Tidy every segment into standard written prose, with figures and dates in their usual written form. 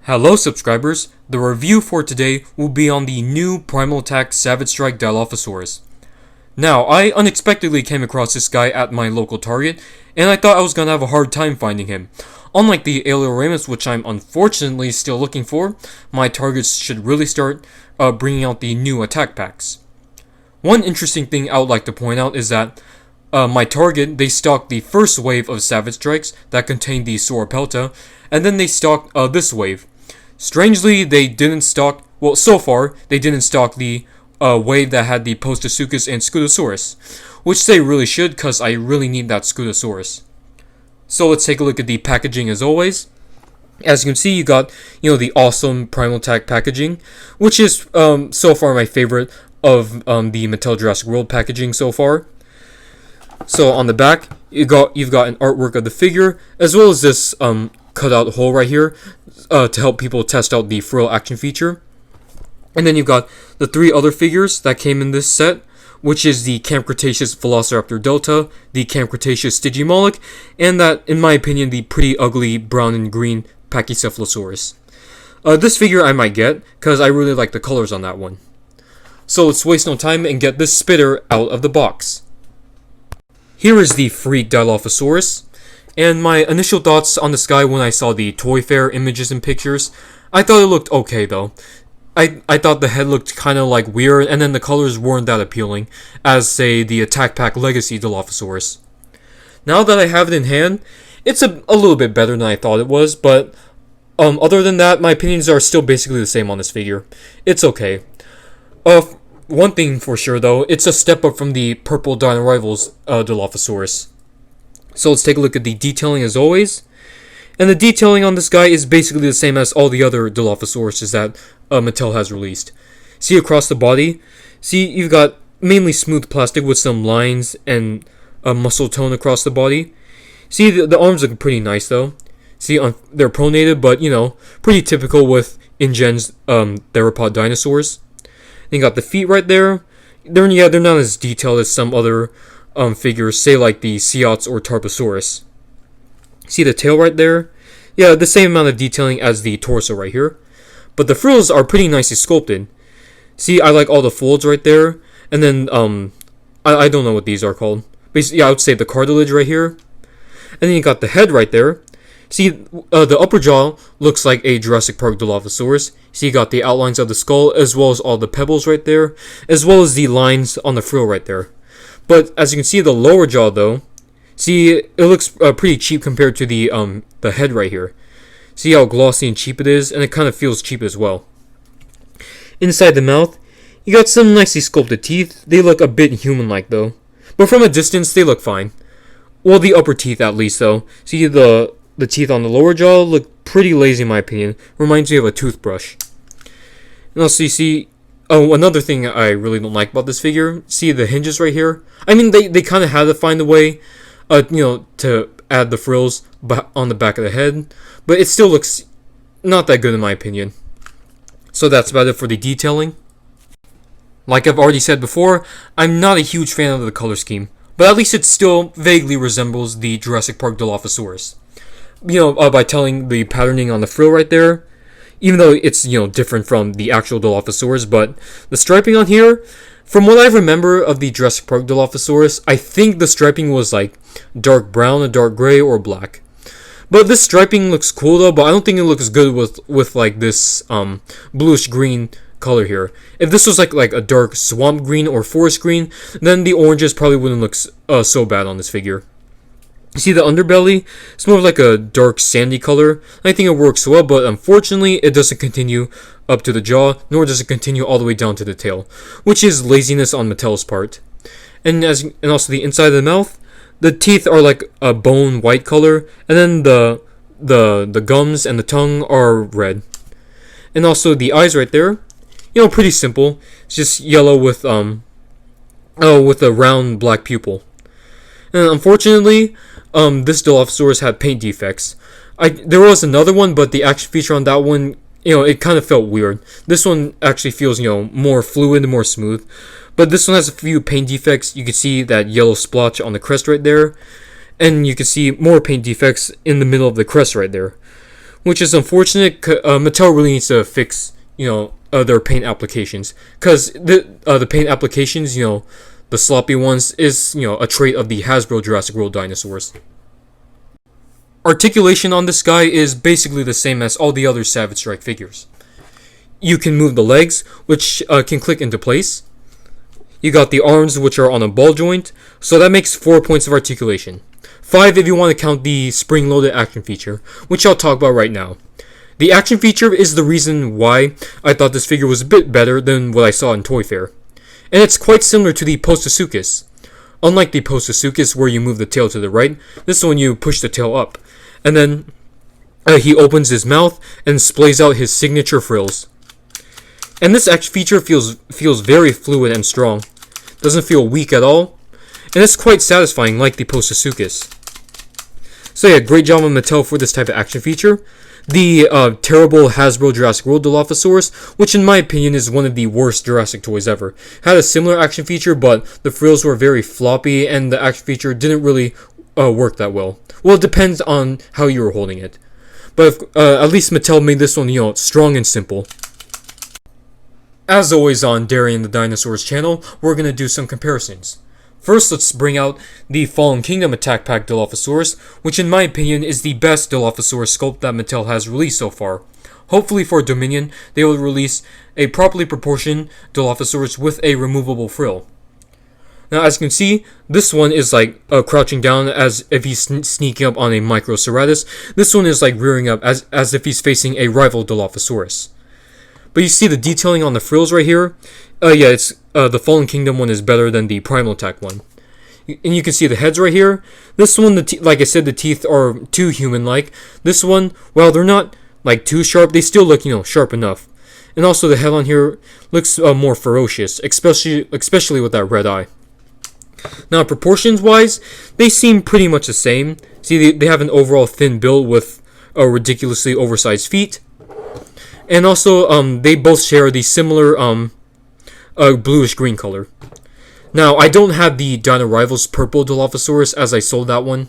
Hello subscribers, the review for today will be on the new Primal Attack Savage Strike Dilophosaurus. Now, I unexpectedly came across this guy at my local Target, and I thought I was gonna have a hard time finding him. Unlike the Aeoleramus, which I'm unfortunately still looking for, my targets should really start bringing out the new attack packs. One interesting thing I would like to point out is that my target, they stocked the first wave of Savage Strikes that contained the Sauropelta, and then they stocked this wave. Strangely, they didn't stock, well, so far, they didn't stock the wave that had the Postosuchus and Scutosaurus, which they really should, because I really need that Scutosaurus. So let's take a look at the packaging as always. As you can see, you got, the awesome Primal Attack packaging, which is so far my favorite of the Mattel Jurassic World packaging so far. So on the back, you've got an artwork of the figure, as well as this cutout hole right here to help people test out the frill action feature. And then you've got the three other figures that came in this set, which is the Camp Cretaceous Velociraptor Delta, the Camp Cretaceous Stygimoloch, and that, in my opinion, the pretty ugly brown and green Pachycephalosaurus. This figure I might get, because I really like the colors on that one. So let's waste no time and get this spitter out of the box. Here is the Freak Dilophosaurus, and my initial thoughts on this guy when I saw the Toy Fair images and pictures, I thought it looked okay though. I thought the head looked kind of like weird, and then the colors weren't that appealing, as say the Attack Pack Legacy Dilophosaurus. Now that I have it in hand, it's a little bit better than I thought it was, but other than that, my opinions are still basically the same on this figure. It's okay. One thing for sure though, it's a step up from the Purple Dino Rivals Dilophosaurus. So let's take a look at the detailing as always. And the detailing on this guy is basically the same as all the other Dilophosauruses that Mattel has released. See across the body, you've got mainly smooth plastic with some lines and a muscle tone across the body. See, the arms look pretty nice though. See, they're pronated, but pretty typical with InGen's theropod dinosaurs. Then you got the feet right there. They're not as detailed as some other figures, say like the Ceots or Tarbosaurus. See the tail right there? Yeah, the same amount of detailing as the torso right here. But the frills are pretty nicely sculpted. See, I like all the folds right there. And then, I don't know what these are called. Basically, I would say the cartilage right here. And then you got the head right there. See, the upper jaw looks like a Jurassic Park Dilophosaurus. See, you got the outlines of the skull, as well as all the pebbles right there, as well as the lines on the frill right there. But as you can see, the lower jaw though, see, it looks pretty cheap compared to the head right here. See how glossy and cheap it is, and it kind of feels cheap as well. Inside the mouth, you got some nicely sculpted teeth. They look a bit human-like though, but from a distance they look fine. Well, the upper teeth at least though. See, the teeth on the lower jaw look pretty lazy in my opinion. Reminds me of a toothbrush. And also you see, another thing I really don't like about this figure, see the hinges right here? I mean, they kind of had to find a way, to add the frills on the back of the head, but it still looks not that good in my opinion. So that's about it for the detailing. Like I've already said before, I'm not a huge fan of the color scheme, but at least it still vaguely resembles the Jurassic Park Dilophosaurus. By telling the patterning on the frill right there, even though it's, different from the actual Dilophosaurus, but the striping on here, from what I remember of the Jurassic Park Dilophosaurus, I think the striping was like dark brown, a dark gray, or black. But this striping looks cool though, but I don't think it looks good with like this bluish green color here. If this was like a dark swamp green or forest green, then the oranges probably wouldn't look so bad on this figure. You see the underbelly? It's more of like a dark sandy color. I think it works well, but unfortunately it doesn't continue up to the jaw, nor does it continue all the way down to the tail, which is laziness on Mattel's part. And also the inside of the mouth, the teeth are like a bone white color, and then the gums and the tongue are red. And also the eyes right there, pretty simple. It's just yellow with a round black pupil. And unfortunately, this Dilophosaurus had paint defects. There was another one, but the action feature on that one, it kind of felt weird. This one actually feels, more fluid and more smooth. But this one has a few paint defects. You can see that yellow splotch on the crest right there. And you can see more paint defects in the middle of the crest right there. which is unfortunate. Mattel really needs to fix, their paint applications, because the paint applications, the sloppy ones, is, a trait of the Hasbro Jurassic World dinosaurs. Articulation on this guy is basically the same as all the other Savage Strike figures. You can move the legs, which can click into place. You got the arms, which are on a ball joint, so that makes 4 points of articulation. 5 if you want to count the spring-loaded action feature, which I'll talk about right now. The action feature is the reason why I thought this figure was a bit better than what I saw in Toy Fair. And it's quite similar to the Postosuchus. Unlike the Postosuchus where you move the tail to the right, this one you push the tail up. And then he opens his mouth and splays out his signature frills. And this action feature feels very fluid and strong. Doesn't feel weak at all. And it's quite satisfying like the Postosuchus. So yeah, great job on Mattel for this type of action feature. The terrible Hasbro Jurassic World Dilophosaurus, which in my opinion is one of the worst Jurassic toys ever, had a similar action feature, but the frills were very floppy and the action feature didn't really work that well. Well, it depends on how you were holding it. But at least Mattel made this one, strong and simple. As always on Darian the Dinosaurs channel, we're going to do some comparisons. First, let's bring out the Fallen Kingdom Attack Pack Dilophosaurus, which in my opinion is the best Dilophosaurus sculpt that Mattel has released so far. Hopefully for Dominion, they will release a properly proportioned Dilophosaurus with a removable frill. Now, as you can see, this one is like crouching down as if he's sneaking up on a Microceratus. This one is like rearing up as if he's facing a rival Dilophosaurus. But you see the detailing on the frills right here? It's the Fallen Kingdom one is better than the Primal Attack one. And you can see the heads right here. This one, like I said, the teeth are too human-like. This one, while they're not like too sharp, they still look, sharp enough. And also the head on here looks more ferocious, especially with that red eye. Now, proportions-wise, they seem pretty much the same. See, they have an overall thin build with ridiculously oversized feet. And also, they both share the similar bluish-green color. Now, I don't have the Dino Rivals Purple Dilophosaurus as I sold that one.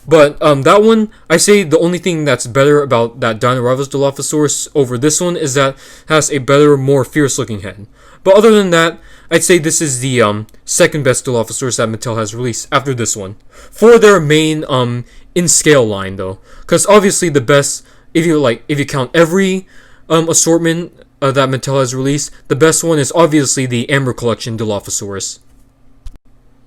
But that one, I say the only thing that's better about that Dino Rivals Dilophosaurus over this one is that it has a better, more fierce-looking head. But other than that, I'd say this is the second best Dilophosaurus that Mattel has released after this one. For their main in-scale line, though. Because obviously the best, if you count every assortment that Mattel has released, the best one is obviously the Amber Collection Dilophosaurus.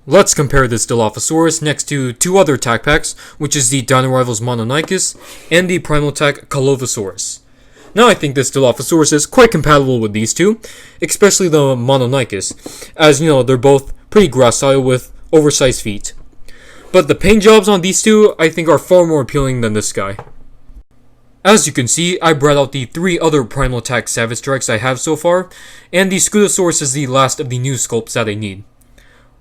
Let's compare this Dilophosaurus next to two other attack packs, which is the Dino Rivals Mononychus and the Primal Attack Dilophosaurus. Now I think this Dilophosaurus is quite compatible with these two, especially the Mononychus, as they're both pretty gracile with oversized feet. But the paint jobs on these two I think are far more appealing than this guy. As you can see, I brought out the 3 other Primal Attack Savage Strikes I have so far, and the Scutosaurus is the last of the new sculpts that I need.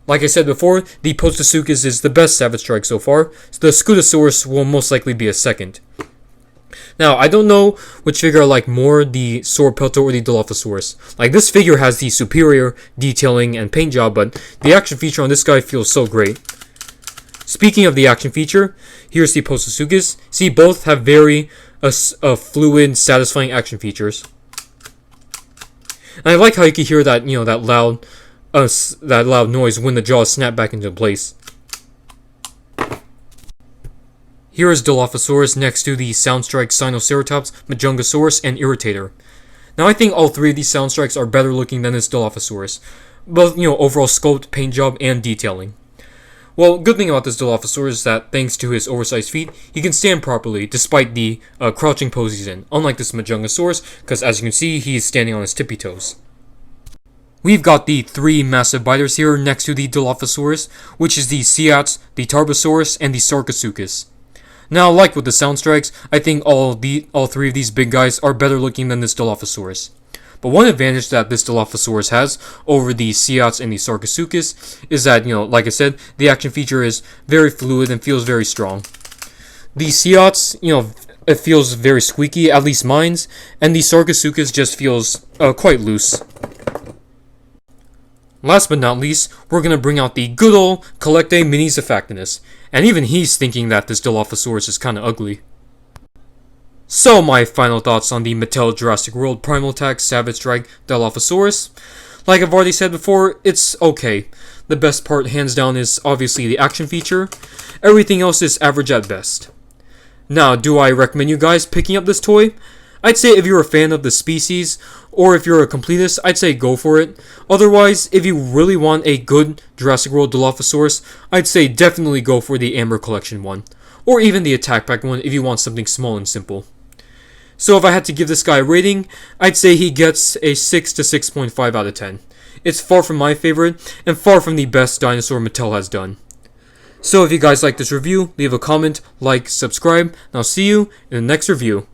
Like I said before, the Postosuchus is the best Savage Strike so far, so the Scutosaurus will most likely be a second. Now, I don't know which figure I like more, the Sauropelto or the Dilophosaurus. Like, this figure has the superior detailing and paint job, but the action feature on this guy feels so great. Speaking of the action feature, here's the Postosuchus. See, both have very fluid, satisfying action features. And I like how you can hear that, that loud noise when the jaws snap back into place. Here is Dilophosaurus next to the Soundstrike Sinoceratops, Majungasaurus, and Irritator. Now I think all 3 of these Soundstrikes are better looking than this Dilophosaurus. Both, overall sculpt, paint job, and detailing. Well, good thing about this Dilophosaurus is that thanks to his oversized feet, he can stand properly despite the crouching pose he's in, unlike this Majungasaurus, because as you can see, he's standing on his tippy toes. We've got the 3 massive biters here next to the Dilophosaurus, which is the Seats, the Tarbosaurus, and the Sarcosuchus. Now, like with the Soundstrikes, I think all 3 of these big guys are better looking than this Dilophosaurus. But one advantage that this Dilophosaurus has over the Seats and the Sarcosuchus is that, like I said, the action feature is very fluid and feels very strong. The Seats, it feels very squeaky, at least mine's, and the Sarcosuchus just feels quite loose. Last but not least, we're going to bring out the good old Collecte Mini Zafactinus, and even he's thinking that this Dilophosaurus is kind of ugly. So my final thoughts on the Mattel Jurassic World Primal Attack Savage Strike Dilophosaurus. Like I've already said before, it's okay. The best part, hands down, is obviously the action feature. Everything else is average at best. Now, do I recommend you guys picking up this toy? I'd say if you're a fan of the species, or if you're a completist, I'd say go for it. Otherwise, if you really want a good Jurassic World Dilophosaurus, I'd say definitely go for the Amber Collection one. Or even the Attack Pack one if you want something small and simple. So if I had to give this guy a rating, I'd say he gets a 6 to 6.5 out of 10. It's far from my favorite, and far from the best dinosaur Mattel has done. So if you guys like this review, leave a comment, like, subscribe, and I'll see you in the next review.